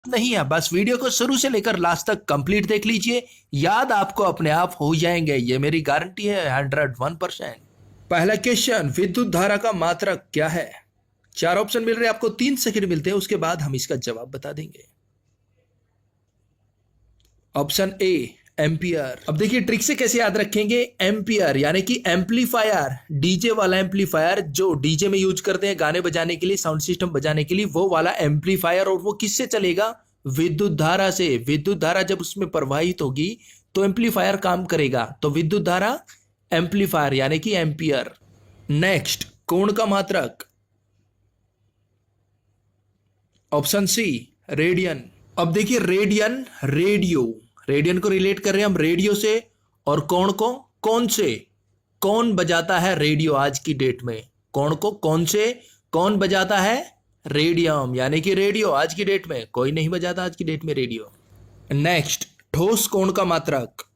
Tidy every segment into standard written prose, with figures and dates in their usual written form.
नहीं है, बस वीडियो को शुरू से लेकर लास्ट तक कंप्लीट देख लीजिए, याद आपको अपने आप हो जाएंगे, ये मेरी गारंटी है 101%। पहला क्वेश्चन, विद्युत धारा का मात्रक क्या है? 4 ऑप्शन मिल रहे हैं आपको, 3 सेकंड मिलते हैं, उसके बाद हम इसका जवाब बता देंगे। Option A ampere. अब देखिए ट्रिक से कैसे याद रखेंगे, एम्पियर यानी कि एम्पलीफायर, डीजे वाला एम्पलीफायर जो डीजे में यूज करते हैं गाने बजाने के लिए, साउंड सिस्टम बजाने के लिए, वो वाला एम्पलीफायर। और वो किससे चलेगा? विद्युत धारा से। विद्युत धारा जब उसमें प्रवाहित होगी तो एम्पलीफायर काम करेगा, तो विद्युत धारा एम्पलीफायर यानी कि एम्पियर। नेक्स्ट, कोण का मात्रक। Option C radian. अब देखिए रेडियन, रेडियो, रेडियन को रिलेट कर रहे हैं हम रेडियो से, और कौन को कौन से, कौन बजाता है रेडियो आज की डेट में, कौन को कौन से, कौन बजाता है? रेडियम यानी कि रेडियो। आज की डेट में कोई नहीं बजाता आज की डेट में रेडियो। नेक्स्ट, ठोस कोण का मात्रक।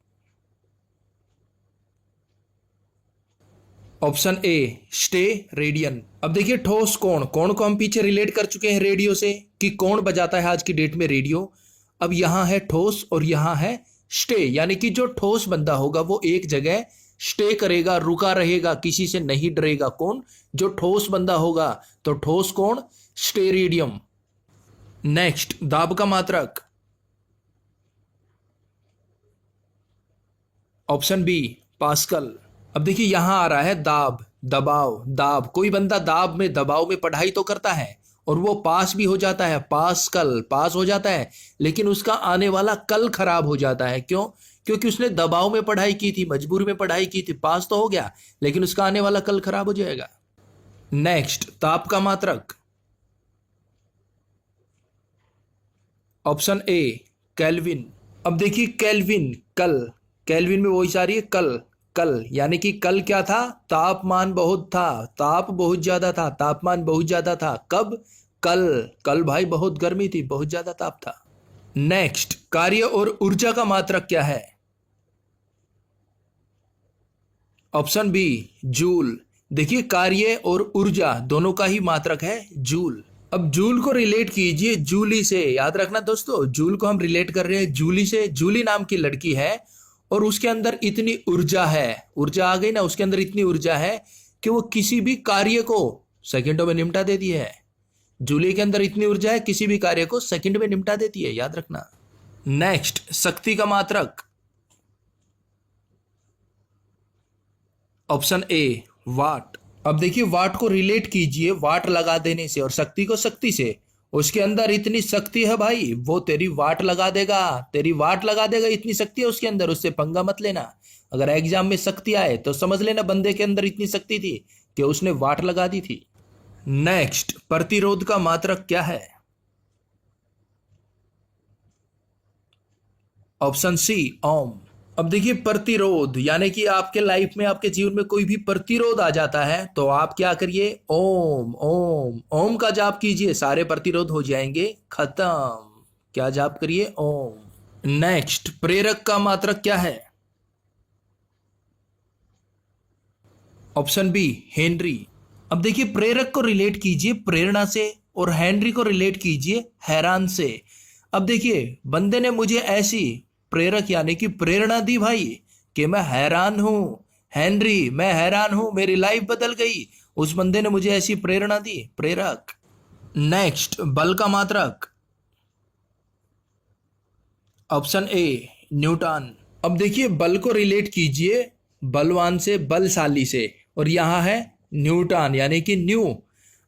ऑप्शन ए स्टे रेडियन। अब देखिए ठोस कोण, कोण को हम पीछे रिलेट कर चुके हैं रेडियो से कि कौन बजाता है आज की डेट में रेडियो। अब यहां है ठोस और यहां है स्टे, यानी कि जो ठोस बंदा होगा वो एक जगह स्टे करेगा, रुका रहेगा, किसी से नहीं डरेगा। कौन? जो ठोस बंदा होगा। तो ठोस कौन? स्टेरिडियम। नेक्स्ट, दाब का मात्रक। Option B pascal. अब देखिए यहां आ रहा है दाब, दबाव, दाब। कोई बंदा दाब में, दबाव में पढ़ाई तो करता है और वो पास भी हो जाता है, पास्कल, पास हो जाता है, लेकिन उसका आने वाला कल खराब हो जाता है। क्यों? क्योंकि उसने दबाव में पढ़ाई की थी, मजबूरी में पढ़ाई की थी, पास तो हो गया लेकिन उसका आने वाला कल खराब हो जाएगा। नेक्स्ट, ताप का मात्रक। ऑप्शन ए केल्विन। अब देखिए केल्विन, कल, केल्विन में वही आ रही है कल, कल यानी कि कल क्या था? तापमान बहुत था, ताप बहुत ज्यादा था, तापमान बहुत ज्यादा था। कब? कल, कल भाई बहुत गर्मी थी, बहुत ज्यादा ताप था। नेक्स्ट, कार्य और ऊर्जा का मात्रक क्या है? Option B joule. देखिए कार्य और ऊर्जा दोनों का ही मात्रक है जूल। अब जूल को रिलेट कीजिए जूली से, याद रखना दोस्तों, जूल को हम रिलेट कर रहे हैं जूली से। जूली नाम की लड़की है और उसके अंदर इतनी ऊर्जा है, ऊर्जा आ गई ना, उसके अंदर इतनी ऊर्जा है कि वो किसी भी कार्य को सेकंडों में निपटा देती है। जूली के अंदर इतनी ऊर्जा है, किसी भी कार्य को सेकंड में निपटा देती है, याद रखना। नेक्स्ट, शक्ति का मात्रक। ऑप्शन ए वाट। अब देखिए वाट को रिलेट कीजिए वाट लगा देने से और शक्ति को शक्ति से। उसके अंदर इतनी शक्ति है भाई, वो तेरी वाट लगा देगा, तेरी वाट लगा देगा, इतनी शक्ति है उसके अंदर, उससे पंगा मत लेना। अगर एग्जाम में शक्ति आए तो समझ लेना बंदे के अंदर इतनी शक्ति थी कि उसने वाट लगा दी थी। नेक्स्ट, प्रतिरोध का मात्रक क्या है? ऑप्शन सी ओम। अब देखिए प्रतिरोध यानी कि आपके लाइफ में, आपके जीवन में कोई भी प्रतिरोध आ जाता है तो आप क्या करिए? ओम, ओम, ओम का जाप कीजिए, सारे प्रतिरोध हो जाएंगे खत्म। क्या जाप करिए? ओम। नेक्स्ट, प्रेरक का मात्रक क्या है? Option B henry. अब देखिए प्रेरक को रिलेट कीजिए प्रेरणा से और हेनरी को रिलेट कीजिए हैरान से। अब देखिए बंदे ने मुझे ऐसी प्रेरक यानी कि प्रेरणा दी भाई कि मैं हैरान हूं, हेनरी मैं हैरान हूं, मेरी लाइफ बदल गई, उस बंदे ने मुझे ऐसी प्रेरणा दी, प्रेरक। नेक्स्ट, बल का मात्रक। Option A Newton. अब देखिए बल को रिलेट कीजिए बलवान से, बलशाली से, और यहां है न्यूटन यानी कि न्यू।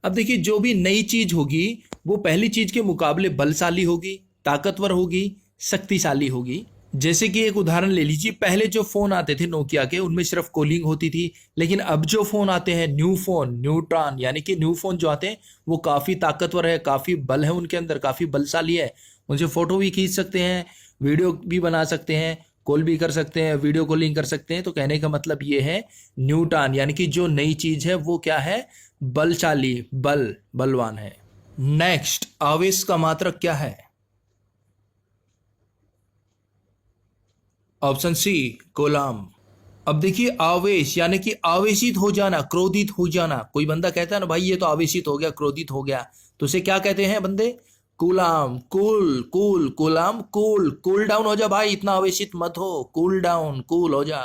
अब देखिए जो भी नई चीज होगी वो पहली चीज के मुकाबले बलशाली होगी, ताकतवर होगी, शक्तिशाली होगी। जैसे कि एक उदाहरण ले लीजिए, पहले जो फोन आते थे नोकिया के उनमें सिर्फ कॉलिंग होती थी, लेकिन अब जो फोन आते हैं न्यू फोन, न्यूट्रॉन यानी कि न्यू फोन जो आते हैं वो काफी ताकतवर है, काफी बल है उनके अंदर, काफी बलशाली है। उनसे फोटो भी खींच सकते हैं, वीडियो भी बना सकते हैं, कॉल भी कर सकते हैं, वीडियो कॉलिंग कर सकते हैं। तो कहने का मतलब ये है न्यूटन यानी कि जो नई चीज है वो क्या है? बलशाली, बल, बलवान है। नेक्स्ट, आवेश का मात्रक क्या है? Option C coulomb. अब देखिए आवेश यानी कि आवेशित हो जाना, क्रोधित हो जाना। कोई बंदा कहता है ना भाई ये तो आवेशित हो गया, क्रोधित हो गया, तो उसे क्या कहते हैं बंदे? Coulomb, cool cool, coulomb cool, cool down हो जा भाई, इतना आवेशित मत हो, कूल डाउन, कूल हो जा।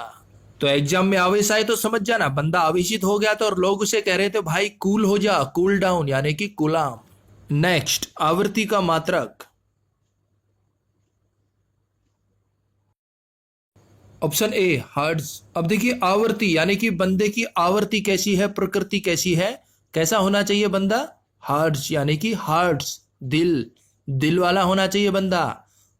तो एग्जाम में आवेश आए तो समझ जाना, बंदा आवेशित हो गया तो और लोग उसे कह रहे थे भाई कूल हो जा, कूल डाउन यानी कि कूलाम। नेक्स्ट, आवृत्ति का मात्रक। ऑप्शन ए हर्ट्ज। अब देखिए आवृत्ति यानी कि बंदे की आवृत्ति कैसी है, प्रकृति कैसी है, कैसा होना चाहिए बंदा, हर्ट्ज यानी कि हार्ट्स, दिल, दिल वाला होना चाहिए बंदा।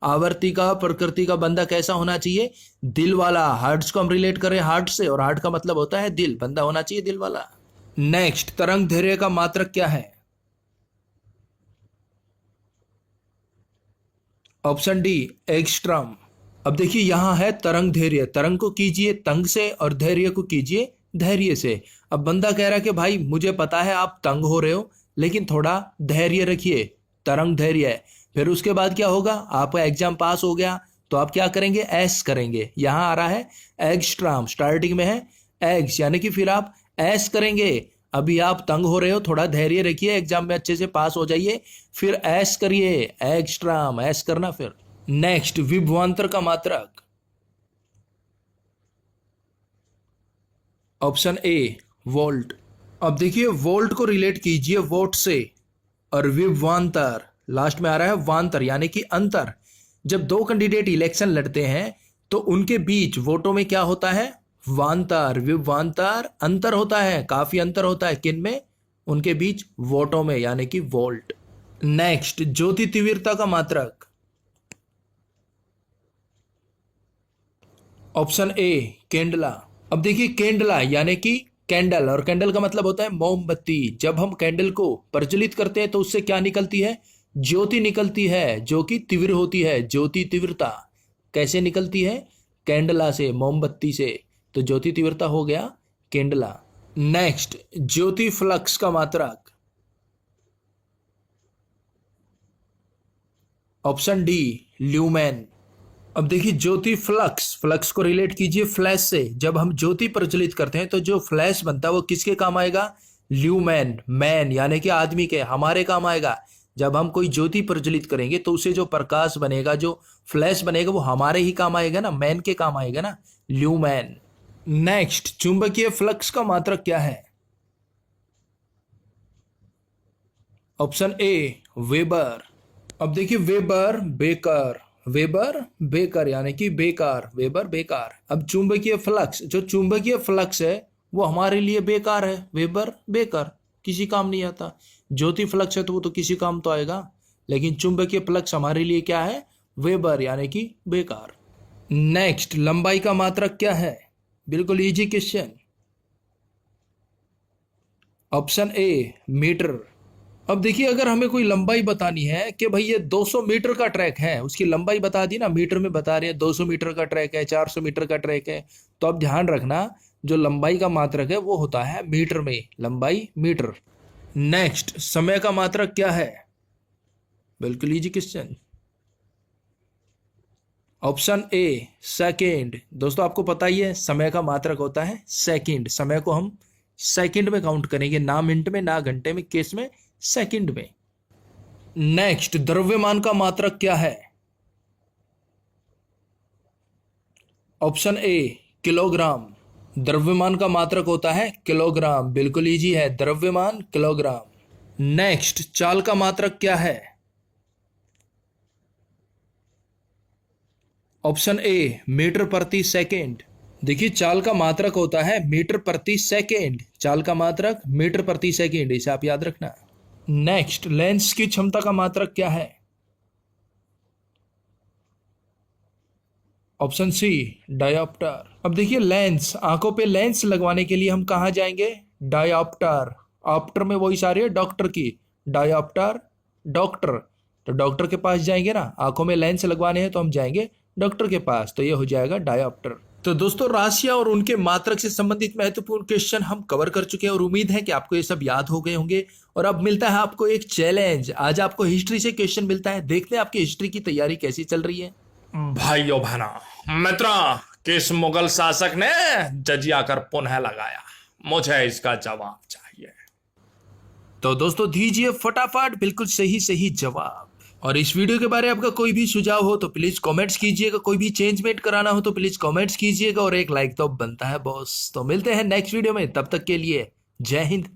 आवृत्ति का, प्रकृति का बंदा कैसा होना चाहिए, दिल वाला। हार्ट्स को हम रिलेट करें हार्ट से, और हार्ट का मतलब होता है दिल, बंदा होना चाहिए दिल वाला। नेक्स्ट, तरंग दैर्घ्य का मात्रक क्या है। Option D angstrom. अब देखिए यहां है तरंग दैर्घ्य, तरंग को कीजिए तंग से और धैर्य को कीजिए धैर्य से। अब बंदा कह रहा है कि भाई मुझे पता है आप तंग हो रहे हो, लेकिन थोड़ा धैर्य रखिए, तरंग धैर्य है। फिर उसके बाद क्या होगा, आपका एग्जाम पास हो गया तो आप क्या करेंगे, एस करेंगे। यहां आ रहा है एंगस्ट्रॉम, स्टार्टिंग में है एग्स यानी कि फिर आप एस करेंगे। अभी आप तंग हो रहे हो, थोड़ा धैर्य रखिए, एग्जाम में अच्छे से पास हो जाइए, फिर एस करिए, एंगस्ट्रॉम, एस करना। फिर नेक्स्ट, विभवांतर का मात्रक। ऑप्शन ए वोल्ट। अब देखिए वोल्ट को रिलेट कीजिए वोट से, और विभवांतर लास्ट में आ रहा है वांतर यानी कि अंतर। जब दो कैंडिडेट इलेक्शन लड़ते हैं तो उनके बीच वोटों में क्या होता है, वांतर, विभवांतर, अंतर होता है, काफी अंतर होता है, किन में, उनके बीच वोटों में यानी कि वोल्ट। नेक्स्ट, ज्योति तीव्रता का मात्रक। Option A candela. अब देखिए केंडला यानी कि कैंडल, और कैंडल का मतलब होता है मोमबत्ती। जब हम कैंडल को प्रज्वलित करते हैं तो उससे क्या निकलती है, ज्योति निकलती है, जो कि तीव्र होती है। ज्योति तीव्रता कैसे निकलती है, कैंडला से, मोमबत्ती से। तो ज्योति तीव्रता हो गया केंडला। नेक्स्ट, ज्योति फ्लक्स का मात्रक। Option D lumen. अब देखिए ज्योति फ्लक्स, फ्लक्स को रिलेट कीजिए फ्लैश से। जब हम ज्योति प्रज्वलित करते हैं तो जो फ्लैश बनता है वो किसके काम आएगा, ल्यूमेन, मैन यानी कि आदमी के, हमारे काम आएगा। जब हम कोई ज्योति प्रज्वलित करेंगे तो उसे जो प्रकाश बनेगा, जो फ्लैश बनेगा, वो हमारे ही काम आएगा ना, मैन के काम आएगा ना, ल्यूमेन। नेक्स्ट, चुंबकीय फ्लक्स का मात्रक क्या है। Option A weber. अब देखिए वेबर बेकर, वेबर बेकर यानी कि बेकार, वेबर बेकार। अब चुंबकीय फ्लक्स, जो चुंबकीय फ्लक्स है वो हमारे लिए बेकार है, वेबर बेकर, किसी काम नहीं आता। ज्योति फ्लक्स है तो वो तो किसी काम तो आएगा, लेकिन चुंबकीय फ्लक्स हमारे लिए क्या है, वेबर यानी कि बेकार। नेक्स्ट, लंबाई का मात्रक क्या है, बिल्कुल easy question. Option A metre. अब देखिए अगर हमें कोई लंबाई बतानी है कि भाई ये 200 मीटर का ट्रैक है, उसकी लंबाई बता दी ना, मीटर में बता रहे हैं 200 मीटर का ट्रैक है, 400 मीटर का ट्रैक है, तो अब ध्यान रखना जो लंबाई का मात्रक है वो होता है मीटर में, लंबाई मीटर। नेक्स्ट, समय का मात्रक क्या है, बिल्कुल इजी क्वेश्चन। ऑप्शन ए सेकेंड। दोस्तों आपको पता ही है समय का मात्रक होता है सेकंड, समय को हम सेकंड में काउंट करेंगे, ना मिनट में, ना घंटे में, केस में सेकंड में। नेक्स्ट, द्रव्यमान का मात्रक क्या है। Option A kilogram. द्रव्यमान का मात्रक होता है किलोग्राम, बिल्कुल इजी है, द्रव्यमान किलोग्राम। नेक्स्ट, चाल का मात्रक क्या है। ऑप्शन ए मीटर प्रति सेकेंड। देखिए चाल का मात्रक होता है मीटर प्रति सेकेंड, चाल का मात्रक मीटर प्रति सेकेंड, इसे आप याद रखना। नेक्स्ट, लेंस की क्षमता का मात्रक क्या है। Option C dioptre. अब देखिए लेंस, आंखों पे लेंस लगवाने के लिए हम कहां जाएंगे, डायोप्टर। ऑप्टर में वही सारी है डॉक्टर की, डायोप्टर डॉक्टर, तो डॉक्टर के पास जाएंगे ना, आंखों में लेंस लगवाने हैं तो हम जाएंगे डॉक्टर के पास, तो ये हो जाएगा डायोप्टर। तो दोस्तों राशियां और उनके मात्रक से संबंधित महत्वपूर्ण क्वेश्चन हम कवर कर चुके हैं, और उम्मीद है कि आपको ये सब याद हो गए होंगे। और अब मिलता है आपको एक चैलेंज, आज आपको हिस्ट्री से क्वेश्चन मिलता है, देखते हैं आपकी हिस्ट्री की तैयारी कैसी चल रही है। भाइयों बहनों, मित्रों, किस मुगल शासक ने जजिया कर पुनः लगाया, मुझे इसका जवाब चाहिए। तो दोस्तों दीजिए फटाफट बिल्कुल सही सही जवाब। और इस वीडियो के बारे में आपका कोई भी सुझाव हो तो प्लीज कमेंट्स कीजिएगा, कोई भी चेंज मेड कराना हो तो प्लीज कमेंट्स कीजिएगा, और एक लाइक तो बनता है बॉस। तो मिलते हैं नेक्स्ट वीडियो में, तब तक के लिए जय हिंद।